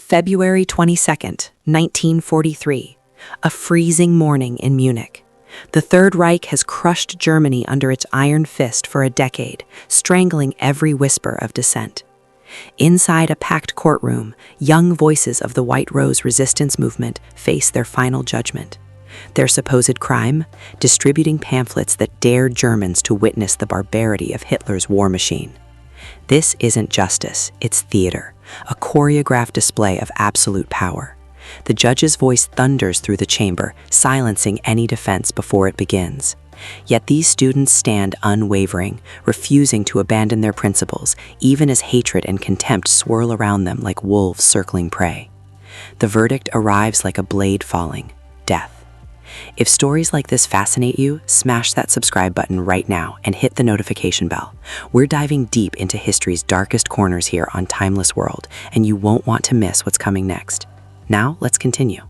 February 22nd, 1943, a freezing morning in Munich. The Third Reich has crushed Germany under its iron fist for a decade, strangling every whisper of dissent. Inside a packed courtroom, young voices of the White Rose resistance movement face their final judgment. Their supposed crime? Distributing pamphlets that dared Germans to witness the barbarity of Hitler's war machine. This isn't justice, it's theater, a choreographed display of absolute power. The judge's voice thunders through the chamber, silencing any defense before it begins. Yet these students stand unwavering, refusing to abandon their principles, even as hatred and contempt swirl around them like wolves circling prey. The verdict arrives like a blade falling: death. If stories like this fascinate you, smash that subscribe button right now and hit the notification bell. We're diving deep into history's darkest corners here on Timeless World, and you won't want to miss what's coming next. Now, let's continue.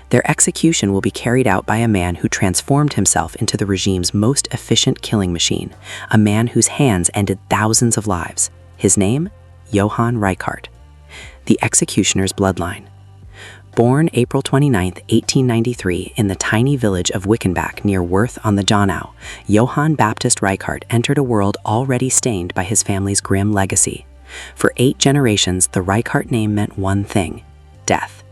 Their execution will be carried out by a man who transformed himself into the regime's most efficient killing machine, a man whose hands ended thousands of lives. His name? Johann Reichhart. The executioner's bloodline. Born April 29, 1893, in the tiny village of Wickenbach near Worth on the Donau, Johann Baptist Reichhart entered a world already stained by his family's grim legacy. For 8 generations, the Reichhart name meant one thing: death.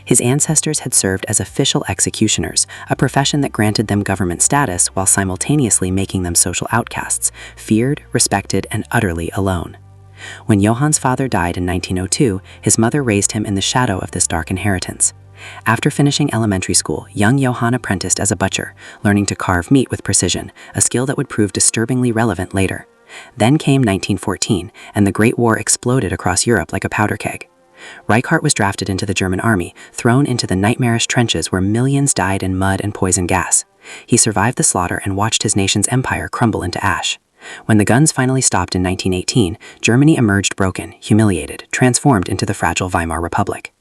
His ancestors had served as official executioners, a profession that granted them government status while simultaneously making them social outcasts, feared, respected, and utterly alone. When Johann's father died in 1902, his mother raised him in the shadow of this dark inheritance. After finishing elementary school, young Johann apprenticed as a butcher, learning to carve meat with precision, a skill that would prove disturbingly relevant later. Then came 1914, and the Great War exploded across Europe like a powder keg. Reichhart was drafted into the German army, thrown into the nightmarish trenches where millions died in mud and poison gas. He survived the slaughter and watched his nation's empire crumble into ash. When the guns finally stopped in 1918, Germany emerged broken, humiliated, transformed into the fragile Weimar Republic.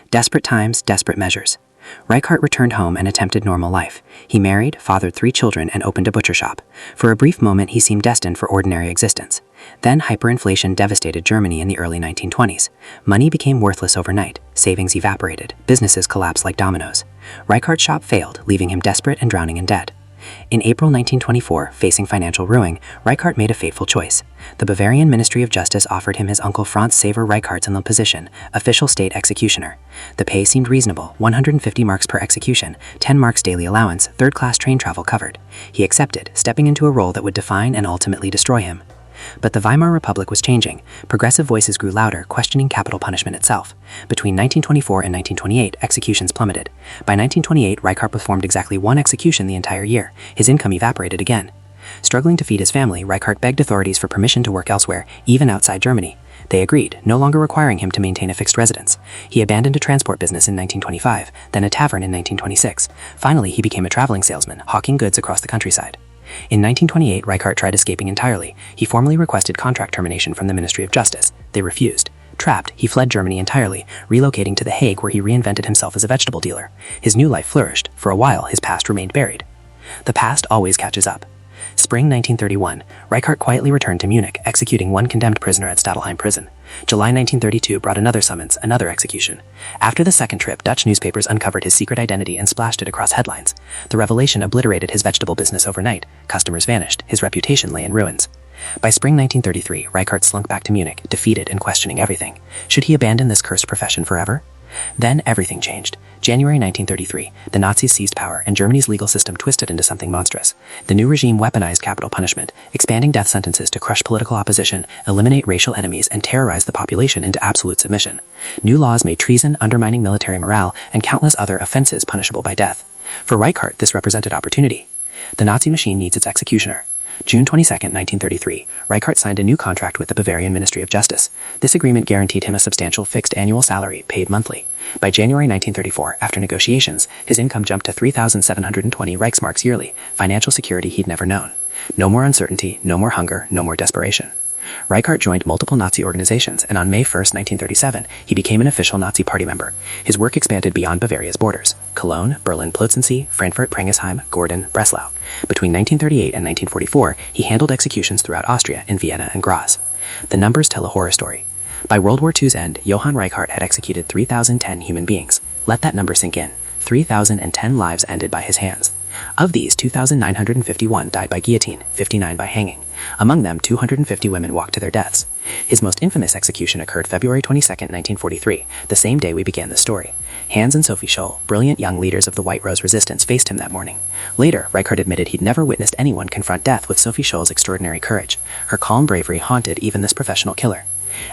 Desperate times, desperate measures. Reichhart returned home and attempted normal life. He married, fathered 3 children, and opened a butcher shop. For a brief moment, he seemed destined for ordinary existence. Then hyperinflation devastated Germany in the early 1920s. Money became worthless overnight. Savings evaporated. Businesses collapsed like dominoes. Reichart's shop failed, leaving him desperate and drowning in debt. In April 1924, facing financial ruin, Reichhart made a fateful choice. The Bavarian Ministry of Justice offered him his uncle Franz Xaver Reichhart's in the position, official state executioner. The pay seemed reasonable: 150 marks per execution, 10 marks daily allowance, third-class train travel covered. He accepted, stepping into a role that would define and ultimately destroy him. But the Weimar Republic was changing. Progressive voices grew louder, questioning capital punishment itself. Between 1924 and 1928, executions plummeted. By 1928, Reichhart performed exactly 1 execution the entire year. His income evaporated again. Struggling to feed his family, Reichhart begged authorities for permission to work elsewhere, even outside Germany. They agreed, no longer requiring him to maintain a fixed residence. He abandoned a transport business in 1925, then a tavern in 1926. Finally, he became a traveling salesman, hawking goods across the countryside. In 1928, Reichhart tried escaping entirely. He formally requested contract termination from the Ministry of Justice. They refused. Trapped, he fled Germany entirely, relocating to The Hague, where he reinvented himself as a vegetable dealer. His new life flourished. For a while, his past remained buried. The past always catches up. Spring 1931, Reichhart quietly returned to Munich, executing 1 condemned prisoner at Stadelheim prison. July 1932 brought another summons, another execution. After the second trip, Dutch newspapers uncovered his secret identity and splashed it across headlines. The revelation obliterated his vegetable business overnight. Customers vanished. His reputation lay in ruins. By spring 1933, Reichhart slunk back to Munich, defeated and questioning everything. Should he abandon this cursed profession forever? Then everything changed. January 1933, the Nazis seized power and Germany's legal system twisted into something monstrous. The new regime weaponized capital punishment, expanding death sentences to crush political opposition, eliminate racial enemies, and terrorize the population into absolute submission. New laws made treason, undermining military morale, and countless other offenses punishable by death. For Reichhart, this represented opportunity. The Nazi machine needs its executioner. June 22, 1933, Reichhart signed a new contract with the Bavarian Ministry of Justice. This agreement guaranteed him a substantial fixed annual salary, paid monthly. By January 1934, after negotiations, his income jumped to 3,720 Reichsmarks yearly, financial security he'd never known. No more uncertainty, no more hunger, no more desperation. Reichhart joined multiple Nazi organizations, and on May 1, 1937, he became an official Nazi party member. His work expanded beyond Bavaria's borders: Cologne, Berlin-Plötzensee, Frankfurt, Prengesheim, Gordon, Breslau. Between 1938 and 1944, he handled executions throughout Austria, in Vienna and Graz. The numbers tell a horror story. By World War II's end, Johann Reichhart had executed 3,010 human beings. Let that number sink in. 3,010 lives ended by his hands. Of these, 2,951 died by guillotine, 59 by hanging. Among them, 250 women walked to their deaths. His most infamous execution occurred February 22, 1943, the same day we began the story. Hans and Sophie Scholl, brilliant young leaders of the White Rose Resistance, faced him that morning. Later, Reichhart admitted he'd never witnessed anyone confront death with Sophie Scholl's extraordinary courage. Her calm bravery haunted even this professional killer.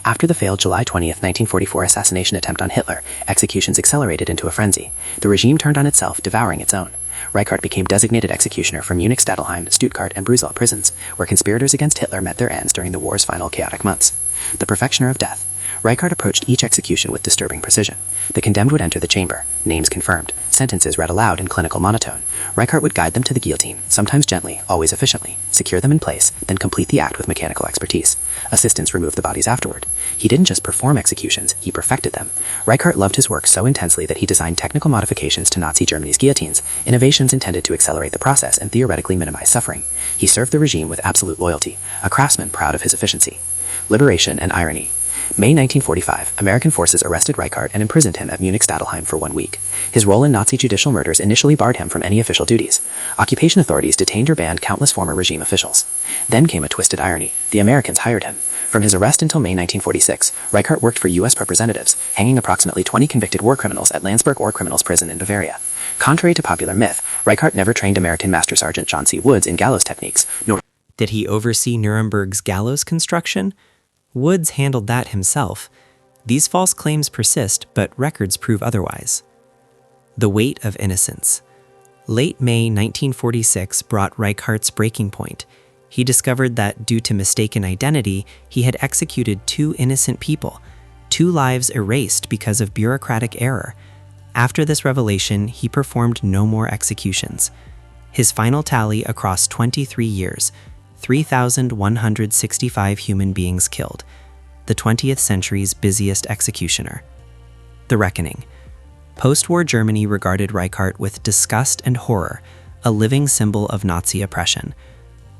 After the failed July 20, 1944 assassination attempt on Hitler, executions accelerated into a frenzy. The regime turned on itself, devouring its own. Reichhart became designated executioner for Munich, Stadelheim, Stuttgart, and Brüssel prisons, where conspirators against Hitler met their ends during the war's final chaotic months. The perfectioner of death, Reichhart approached each execution with disturbing precision. The condemned would enter the chamber, names confirmed, sentences read aloud in clinical monotone. Reichhart would guide them to the guillotine, sometimes gently, always efficiently, secure them in place, then complete the act with mechanical expertise. Assistants removed the bodies afterward. He didn't just perform executions, he perfected them. Reichhart loved his work so intensely that he designed technical modifications to Nazi Germany's guillotines, innovations intended to accelerate the process and theoretically minimize suffering. He served the regime with absolute loyalty, a craftsman proud of his efficiency. Liberation and irony. May 1945, American forces arrested Reichhart and imprisoned him at Munich Stadelheim for 1 week. His role in Nazi judicial murders initially barred him from any official duties. Occupation authorities detained or banned countless former regime officials. Then came a twisted irony. The Americans hired him. From his arrest until May 1946, Reichhart worked for U.S. representatives, hanging approximately 20 convicted war criminals at Landsberg War Criminals Prison in Bavaria. Contrary to popular myth, Reichhart never trained American Master Sergeant John C. Woods in gallows techniques, nor did he oversee Nuremberg's gallows construction. Woods handled that himself. These false claims persist, but records prove otherwise. The weight of innocence. Late May 1946 brought Reichhart's breaking point. He discovered that, due to mistaken identity, he had executed 2 innocent people, 2 lives erased because of bureaucratic error. After this revelation, he performed no more executions. His final tally across 23 years, 3,165 human beings killed, the 20th century's busiest executioner. The Reckoning. Post-war Germany regarded Reichhart with disgust and horror, a living symbol of Nazi oppression.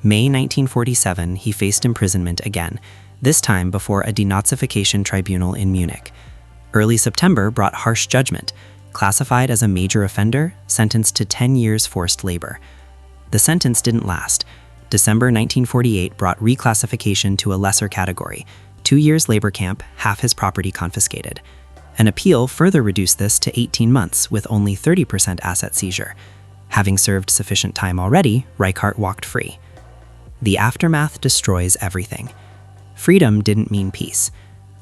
May 1947, he faced imprisonment again, this time before a denazification tribunal in Munich. Early September brought harsh judgment, classified as a major offender, sentenced to 10 years forced labor. The sentence didn't last. December 1948 brought reclassification to a lesser category, 2 years labor camp, half his property confiscated. An appeal further reduced this to 18 months with only 30% asset seizure. Having served sufficient time already, Reichhart walked free. The aftermath destroys everything. Freedom didn't mean peace.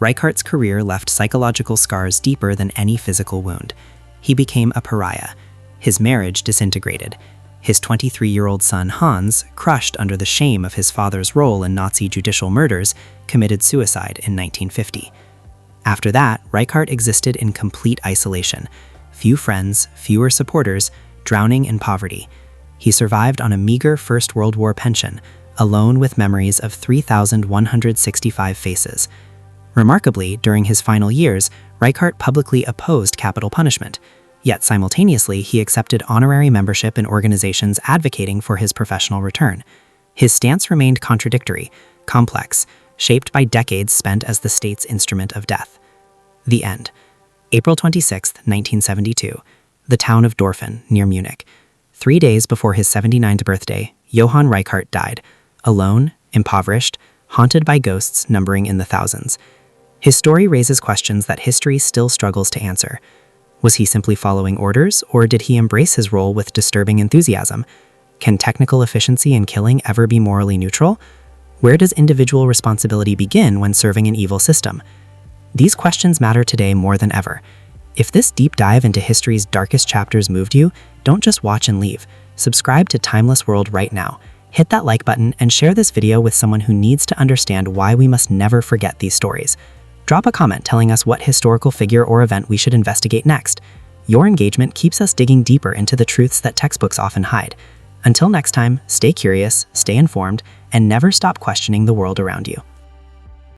Reichhart's career left psychological scars deeper than any physical wound. He became a pariah. His marriage disintegrated. His 23-year-old son Hans, crushed under the shame of his father's role in Nazi judicial murders, committed suicide in 1950. After that, Reichhart existed in complete isolation. Few friends, fewer supporters, drowning in poverty. He survived on a meager First World War pension, alone with memories of 3,165 faces. Remarkably, during his final years, Reichhart publicly opposed capital punishment. Yet simultaneously, he accepted honorary membership in organizations advocating for his professional return. His stance remained contradictory, complex, shaped by decades spent as the state's instrument of death. The end. April 26, 1972. The town of Dorfen, near Munich. 3 days before his 79th birthday, Johann Reichhart died, alone, impoverished, haunted by ghosts numbering in the thousands. His story raises questions that history still struggles to answer. Was he simply following orders, or did he embrace his role with disturbing enthusiasm? Can technical efficiency in killing ever be morally neutral? Where does individual responsibility begin when serving an evil system? These questions matter today more than ever. If this deep dive into history's darkest chapters moved you, don't just watch and leave. Subscribe to Timeless World right now. Hit that like button and share this video with someone who needs to understand why we must never forget these stories. Drop a comment telling us what historical figure or event we should investigate next. Your engagement keeps us digging deeper into the truths that textbooks often hide. Until next time, stay curious, stay informed, and never stop questioning the world around you.